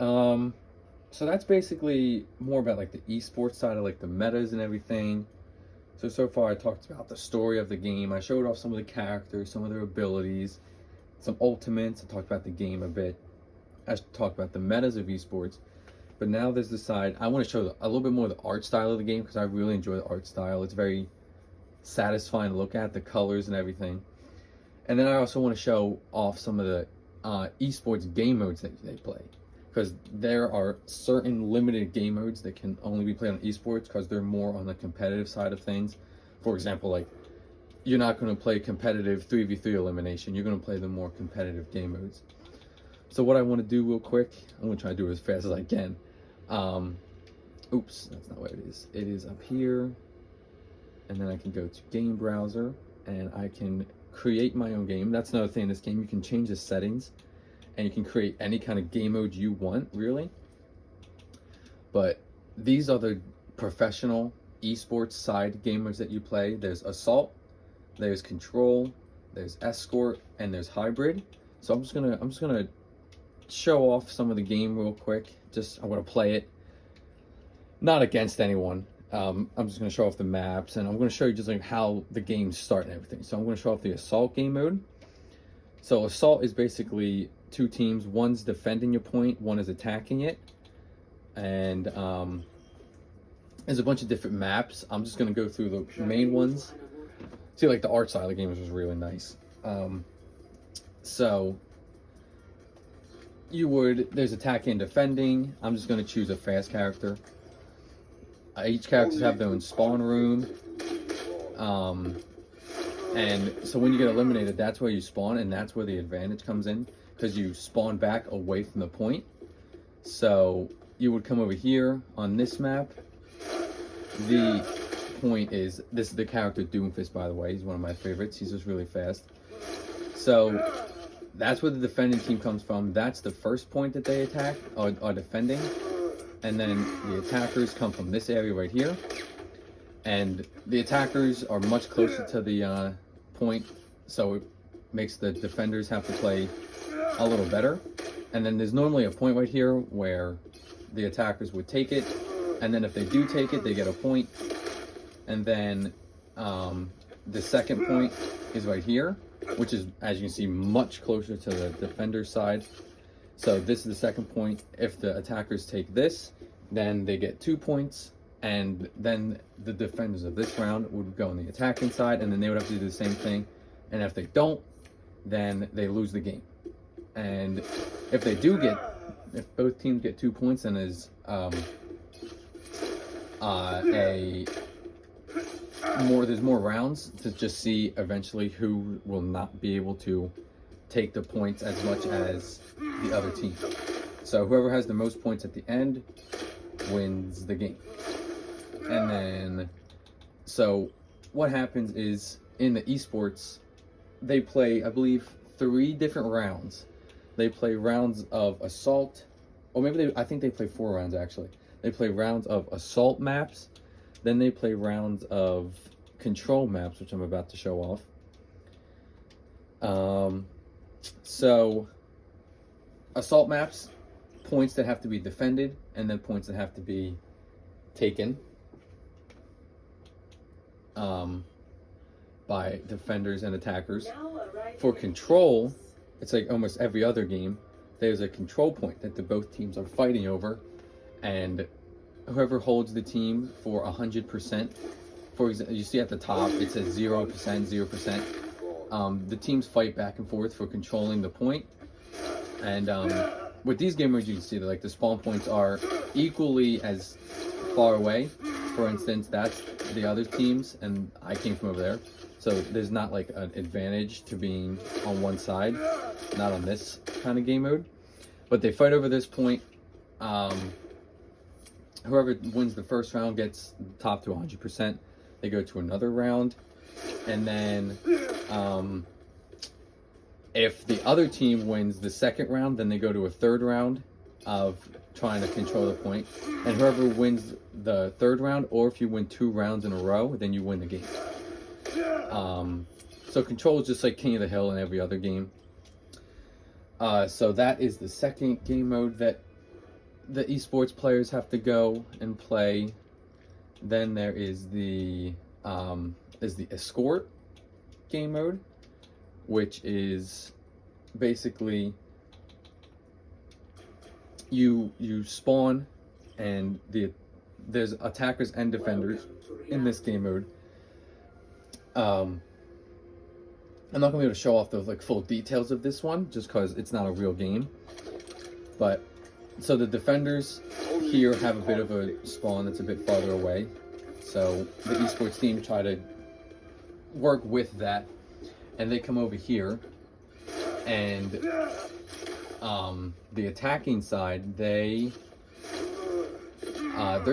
Um, so that's basically more about like the esports side of like the metas and everything. So far I talked about the story of the game. I showed off some of the characters, some of their abilities, some ultimates. I talked about the game a bit. I talked about the metas of esports. But now there's the side, I want to show a little bit more of the art style of the game because I really enjoy the art style. It's very satisfying to look at, the colors and everything. And then I also want to show off some of the esports game modes that they play. Because there are certain limited game modes that can only be played on esports because they're more on the competitive side of things. For example, like, you're not going to play competitive 3v3 elimination. You're going to play the more competitive game modes. So what I want to do real quick, I'm going to try to do it as fast as I can. Oops, that's not what it is. It is up here. And then I can go to game browser and I can create my own game. That's another thing in this game. You can change the settings and you can create any kind of game mode you want, really. But these are the professional esports side game modes that you play. There's Assault, there's Control, there's Escort, and there's Hybrid. So I'm just gonna show off some of the game real quick. I'm gonna play it, not against anyone. I'm just gonna show off the maps, and I'm gonna show you just like how the games start and everything. So I'm gonna show off the Assault game mode. So Assault is basically two teams. One's defending your point, one is attacking it. And there's a bunch of different maps. I'm just gonna go through the main ones. See, like the art style of the game is just really nice. So there's attacking and defending. I'm just gonna choose a fast character. Each characters have their own spawn room. And so when you get eliminated, that's where you spawn, and that's where the advantage comes in, because you spawn back away from the point. So you would come over here on this map. The point is, this is the character Doomfist, by the way. He's one of my favorites. He's just really fast. So that's where the defending team comes from. That's the first point that they attack, or defending. And then the attackers come from this area right here. And the attackers are much closer to the point, so it makes the defenders have to play a little better. And then there's normally a point right here where the attackers would take it, and then if they do take it, they get a point. And then the second point is right here, which is, as you can see, much closer to the defender's side. So this is the second point. If the attackers take this, then they get 2 points. And then the defenders of this round would go on the attacking side, and then they would have to do the same thing. And if they don't, then they lose the game. And if both teams get 2 points, then there's more rounds to just see eventually who will not be able to take the points as much as the other team. So whoever has the most points at the end wins the game. And then, so what happens is, in the esports, they play, I believe, 3 different rounds. They play rounds of Assault, or maybe I think they play 4 rounds actually. They play rounds of Assault maps, then they play rounds of Control maps, which I'm about to show off. So Assault maps, points that have to be defended, and then points that have to be taken by defenders and attackers. For Control, it's like almost every other game. There's a control point that both teams are fighting over, and whoever holds the team for 100%, for example, you see at the top it says 0%, 0%. The teams fight back and forth for controlling the point. And with these game modes, you can see that like the spawn points are equally as far away. For instance, that's the other teams, and I came from over there. So there's not like an advantage to being on one side, not on this kind of game mode. But they fight over this point. Whoever wins the first round gets top to 100%. They go to another round, and then if the other team wins the second round, then they go to a third round of trying to control the point. And whoever wins the third round, or if you win 2 rounds in a row, then you win the game. So Control is just like King of the Hill in every other game. So that is the second game mode that the esports players have to go and play. Then there is the escort game mode, which is basically you spawn, and there's attackers and defenders in this game mode. I'm not gonna be able to show off the full details of this one just because it's not a real game. But so the defenders here have a bit of a spawn that's a bit farther away. So the esports team try to work with that, and they come over here, and the attacking side, their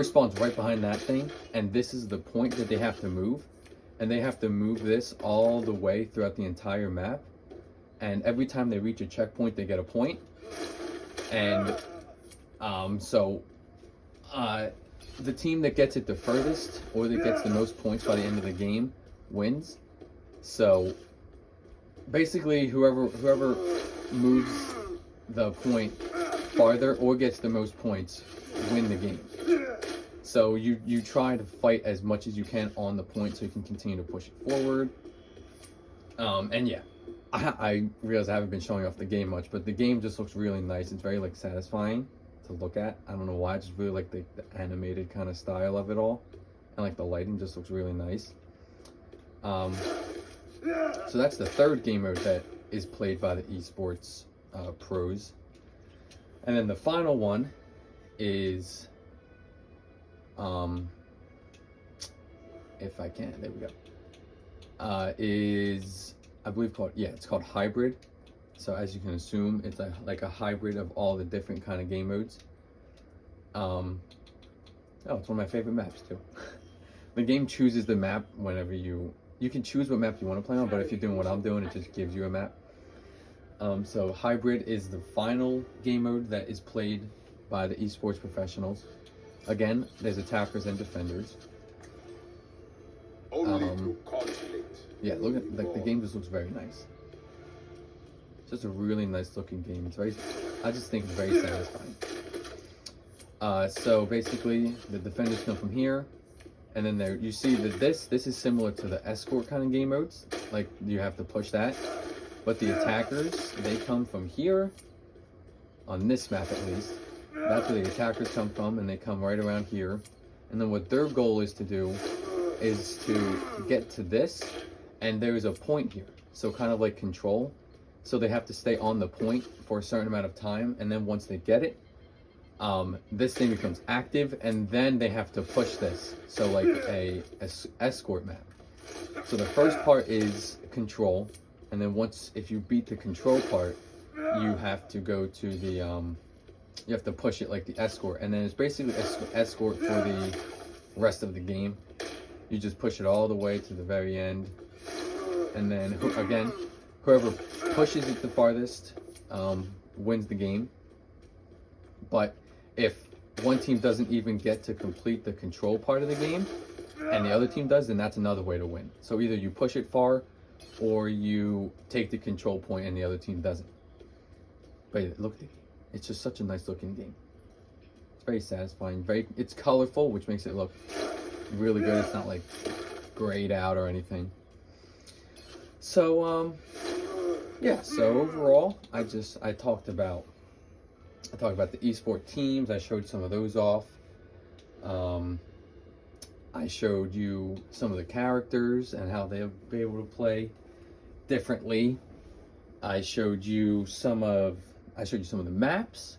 spawn's right behind that thing, and this is the point that they have to move. And they have to move this all the way throughout the entire map. And every time they reach a checkpoint, they get a point. And the team that gets it the furthest, or that gets the most points by the end of the game, wins. So basically, whoever moves the point farther or gets the most points win the game. So you try to fight as much as you can on the point so you can continue to push it forward. And yeah, I realize I haven't been showing off the game much, but the game just looks really nice. It's very satisfying to look at. I don't know why, I just really like the animated kind of style of it all. And the lighting just looks really nice. So that's the third game mode that is played by the esports pros. And then the final one is if I can, there we go. Is I believe it's called hybrid. So as you can assume, it's like a hybrid of all the different kind of game modes. Oh, it's one of my favorite maps too. The game chooses the map whenever you can choose what map you want to play on, but if you're doing what I'm doing, it just gives you a map. So hybrid is the final game mode that is played by the esports professionals. Again, there's attackers and defenders. Yeah, look at the game just looks very nice. It's just a really nice looking game. I just think it's very satisfying. So basically, the defenders come from here, and then you see that this is similar to the escort kind of game modes. You have to push that, but the attackers, they come from here, on this map at least. That's where the attackers come from, and they come right around here. And then what their goal is to do is to get to this, and there's a point here. So kind of like control. So they have to stay on the point for a certain amount of time, and then once they get it, this thing becomes active, and then they have to push this. So like a escort map. So the first part is control, and then if you beat the control part, you have to go to the you have to push it like the escort, and then it's basically escort for the rest of the game. You just push it all the way to the very end, and then again, whoever pushes it the farthest wins the game. But if one team doesn't even get to complete the control part of the game, and the other team does, then that's another way to win. So either you push it far, or you take the control point and the other team doesn't. But look, it's just such a nice looking game. It's very satisfying. It's colorful, which makes it look really good. It's not grayed out or anything. So yeah. So overall, I talked about the esport teams. I showed some of those off. I showed you some of the characters and how they'll be able to play differently. I showed you some of the maps,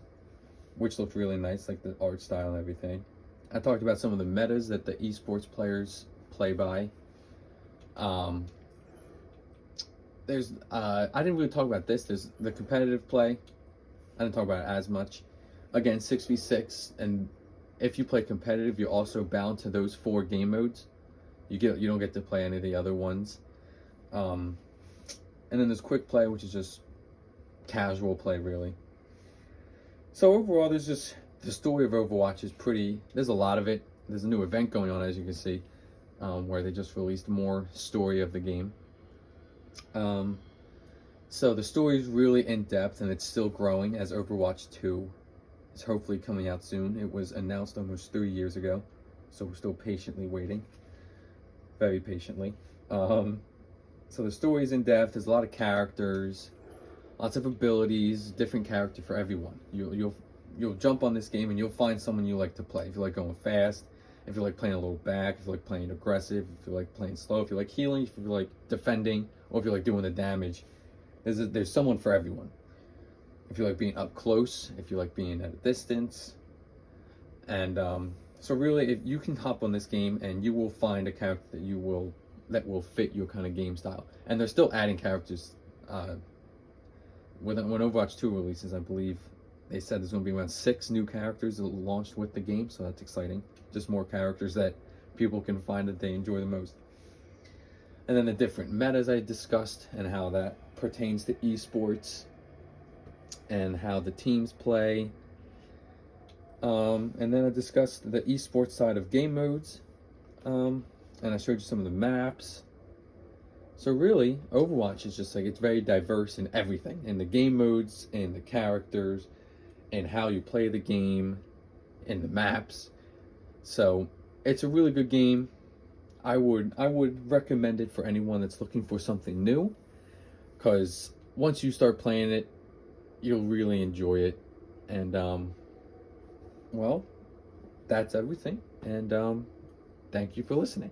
which looked really nice, like the art style and everything. I talked about some of the metas that the esports players play by. I didn't really talk about this. There's the competitive play. I didn't talk about it as much. Again, 6v6, and if you play competitive, you're also bound to those 4 game modes. You don't get to play any of the other ones. And then there's quick play, which is just casual play, really. So overall, there's just the story of Overwatch is there's a lot of it. There's a new event going on, as you can see, where they just released more story of the game. So the story is really in depth, and it's still growing as Overwatch 2 It's hopefully coming out soon. It was announced almost 3 years ago, so we're still patiently waiting, very patiently. So the story's in depth. There's a lot of characters, lots of abilities, different character for everyone. You'll jump on this game and you'll find someone you like to play. If you like going fast, if you like playing a little back, if you like playing aggressive, if you like playing slow, if you like healing, if you like defending, or if you like doing the damage, there's someone for everyone. If you like being up close, if you like being at a distance, and so really, if you can hop on this game and you will find a character that will fit your kind of game style. And they're still adding characters. When Overwatch 2 releases, I believe they said there's going to be around 6 new characters that launched with the game, so that's exciting. Just more characters that people can find that they enjoy the most. And then the different metas I discussed and how that pertains to esports and how the teams play. And then I discussed the esports side of game modes. And I showed you some of the maps. So really, Overwatch is just like, it's very diverse in everything. In the game modes, in the characters, and how you play the game, in the maps. So it's a really good game. I would recommend it for anyone that's looking for something new, because once you start playing it, you'll really enjoy it. And well, that's everything. And thank you for listening.